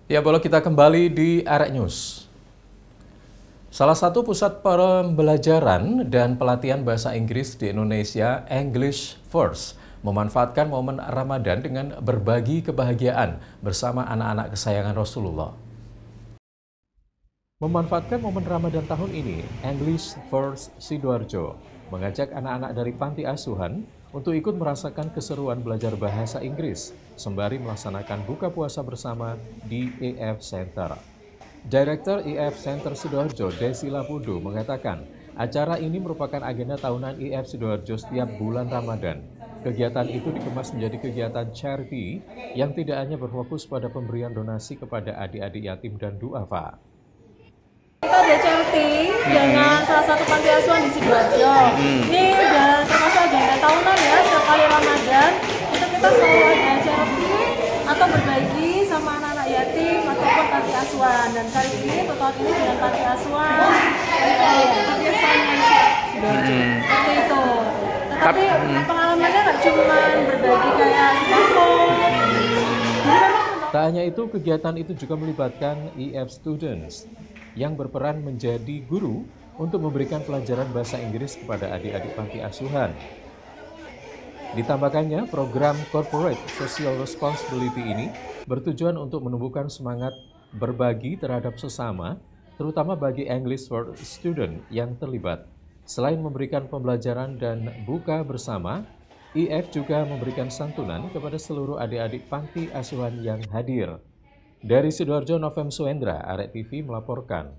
Ya, boleh kita kembali di Arek News. Salah satu pusat pembelajaran dan pelatihan bahasa Inggris di Indonesia, English First, memanfaatkan momen Ramadan dengan berbagi kebahagiaan bersama anak-anak kesayangan Rasulullah. Memanfaatkan momen Ramadan tahun ini, English First Sidoarjo mengajak anak-anak dari panti asuhan untuk ikut merasakan keseruan belajar bahasa Inggris sembari melaksanakan buka puasa bersama di EF Center. Direktur EF Center Sidoarjo, Desi Lapudo, mengatakan acara ini merupakan agenda tahunan EF Sidoarjo setiap bulan Ramadan. Kegiatan itu dikemas menjadi kegiatan charity yang tidak hanya berfokus pada pemberian donasi kepada adik-adik yatim dan duafa. Kita ada charity dengan salah satu panti asuhan di Sidoarjo. Ini udah termasuk agenda tahunan ya, setiap kali Ramadan itu kita selalu ada charity atau berbagi sama anak-anak yatim ataupun panti asuhan. Dan kali ini untuk tahun ini dengan panti asuhan Sidoarjo. Seperti itu. Tetapi pengalamannya nggak cuma berbagi kayak sembako. Tak hanya itu, kegiatan itu juga melibatkan EF Students yang berperan menjadi guru untuk memberikan pelajaran bahasa Inggris kepada adik-adik panti asuhan. Ditambahkannya, program Corporate Social Responsibility ini bertujuan untuk menumbuhkan semangat berbagi terhadap sesama, terutama bagi English for Student yang terlibat. Selain memberikan pembelajaran dan buka bersama, EF juga memberikan santunan kepada seluruh adik-adik panti asuhan yang hadir. Dari Sidoarjo, Novem Suendra, Arek TV melaporkan.